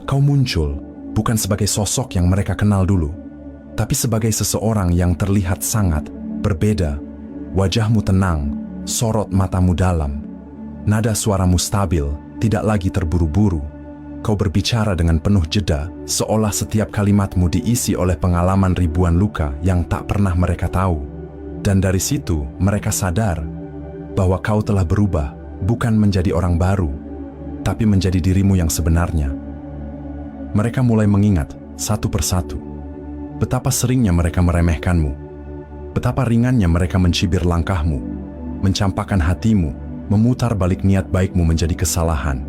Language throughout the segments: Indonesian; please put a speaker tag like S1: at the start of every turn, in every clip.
S1: Kau muncul bukan sebagai sosok yang mereka kenal dulu, tapi sebagai seseorang yang terlihat sangat berbeda. Wajahmu tenang, sorot matamu dalam. Nada suaramu stabil, tidak lagi terburu-buru. Kau berbicara dengan penuh jeda, seolah setiap kalimatmu diisi oleh pengalaman ribuan luka yang tak pernah mereka tahu. Dan dari situ mereka sadar bahwa kau telah berubah, bukan menjadi orang baru, tapi menjadi dirimu yang sebenarnya. Mereka mulai mengingat satu persatu betapa seringnya mereka meremehkanmu, betapa ringannya mereka mencibir langkahmu, mencampakkan hatimu, memutar balik niat baikmu menjadi kesalahan.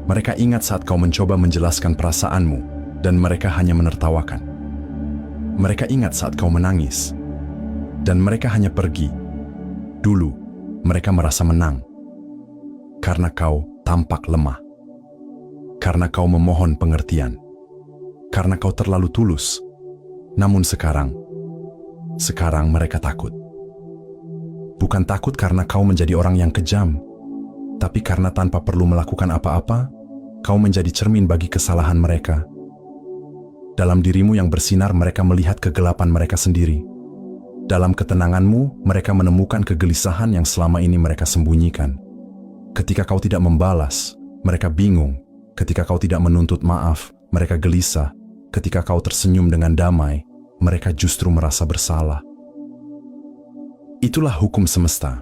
S1: Mereka ingat saat kau mencoba menjelaskan perasaanmu, dan mereka hanya menertawakan. Mereka ingat saat kau menangis, dan mereka hanya pergi. Dulu, mereka merasa menang, karena kau tampak lemah, karena kau memohon pengertian, karena kau terlalu tulus. Namun sekarang mereka takut. Bukan takut karena kau menjadi orang yang kejam, tapi karena tanpa perlu melakukan apa-apa, kau menjadi cermin bagi kesalahan mereka. Dalam dirimu yang bersinar, mereka melihat kegelapan mereka sendiri. Dalam ketenanganmu, mereka menemukan kegelisahan yang selama ini mereka sembunyikan. Ketika kau tidak membalas, mereka bingung. Ketika kau tidak menuntut maaf, mereka gelisah. Ketika kau tersenyum dengan damai, mereka justru merasa bersalah. Itulah hukum semesta.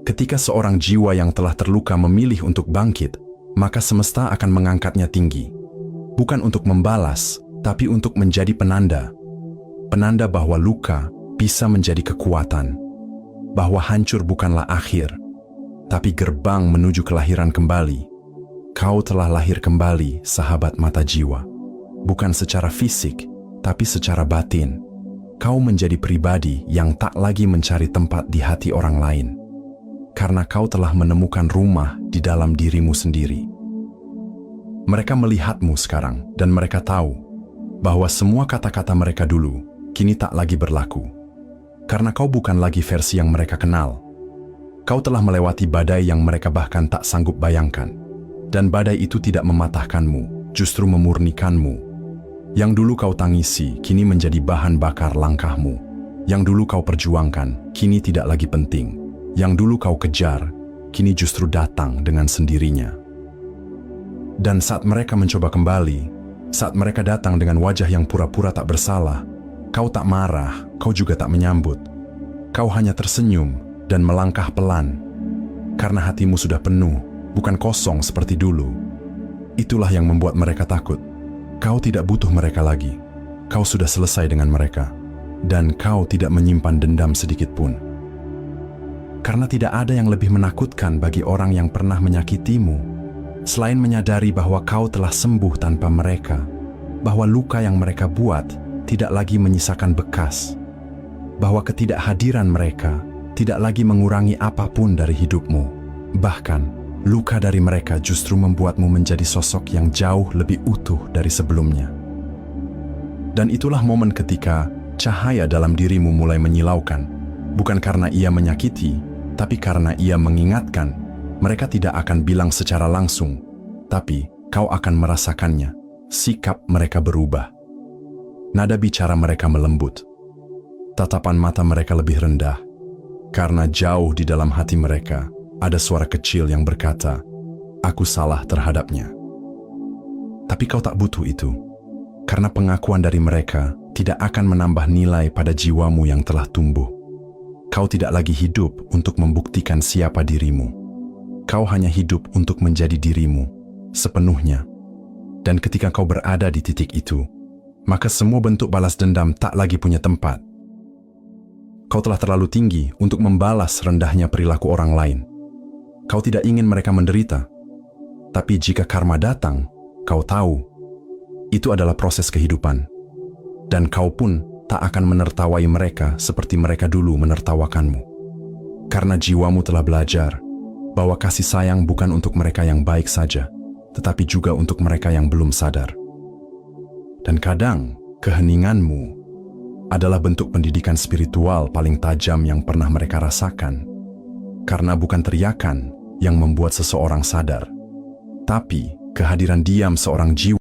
S1: Ketika seorang jiwa yang telah terluka memilih untuk bangkit, maka semesta akan mengangkatnya tinggi. Bukan untuk membalas, tapi untuk menjadi penanda. Penanda bahwa luka bisa menjadi kekuatan. Bahwa hancur bukanlah akhir, tapi gerbang menuju kelahiran kembali. Kau telah lahir kembali, sahabat mata jiwa. Bukan secara fisik, tapi secara batin. Kau menjadi pribadi yang tak lagi mencari tempat di hati orang lain. Karena kau telah menemukan rumah di dalam dirimu sendiri. Mereka melihatmu sekarang, dan mereka tahu bahwa semua kata-kata mereka dulu kini tak lagi berlaku. Karena kau bukan lagi versi yang mereka kenal. Kau telah melewati badai yang mereka bahkan tak sanggup bayangkan. Dan badai itu tidak mematahkanmu, justru memurnikanmu. Yang dulu kau tangisi, kini menjadi bahan bakar langkahmu. Yang dulu kau perjuangkan, kini tidak lagi penting. Yang dulu kau kejar, kini justru datang dengan sendirinya. Dan saat mereka mencoba kembali, saat mereka datang dengan wajah yang pura-pura tak bersalah, kau tak marah, kau juga tak menyambut. Kau hanya tersenyum dan melangkah pelan. Karena hatimu sudah penuh, bukan kosong seperti dulu. Itulah yang membuat mereka takut. Kau tidak butuh mereka lagi. Kau sudah selesai dengan mereka. Dan kau tidak menyimpan dendam sedikit pun. Karena tidak ada yang lebih menakutkan bagi orang yang pernah menyakitimu, selain menyadari bahwa kau telah sembuh tanpa mereka, bahwa luka yang mereka buat tidak lagi menyisakan bekas, bahwa ketidakhadiran mereka tidak lagi mengurangi apapun dari hidupmu. Bahkan, luka dari mereka justru membuatmu menjadi sosok yang jauh lebih utuh dari sebelumnya. Dan itulah momen ketika cahaya dalam dirimu mulai menyilaukan, bukan karena ia menyakiti, tapi karena ia mengingatkan. Mereka tidak akan bilang secara langsung, tapi kau akan merasakannya. Sikap mereka berubah. Nada bicara mereka melembut. Tatapan mata mereka lebih rendah. Karena jauh di dalam hati mereka, ada suara kecil yang berkata, "Aku salah terhadapnya." Tapi kau tak butuh itu, karena pengakuan dari mereka tidak akan menambah nilai pada jiwamu yang telah tumbuh. Kau tidak lagi hidup untuk membuktikan siapa dirimu. Kau hanya hidup untuk menjadi dirimu sepenuhnya. Dan ketika kau berada di titik itu, maka semua bentuk balas dendam tak lagi punya tempat. Kau telah terlalu tinggi untuk membalas rendahnya perilaku orang lain. Kau tidak ingin mereka menderita. Tapi jika karma datang, kau tahu, itu adalah proses kehidupan. Dan kau pun tak akan menertawai mereka seperti mereka dulu menertawakanmu. Karena jiwamu telah belajar bahwa kasih sayang bukan untuk mereka yang baik saja, tetapi juga untuk mereka yang belum sadar. Dan kadang, keheninganmu adalah bentuk pendidikan spiritual paling tajam yang pernah mereka rasakan. Karena bukan teriakan yang membuat seseorang sadar, tapi kehadiran diam seorang jiwa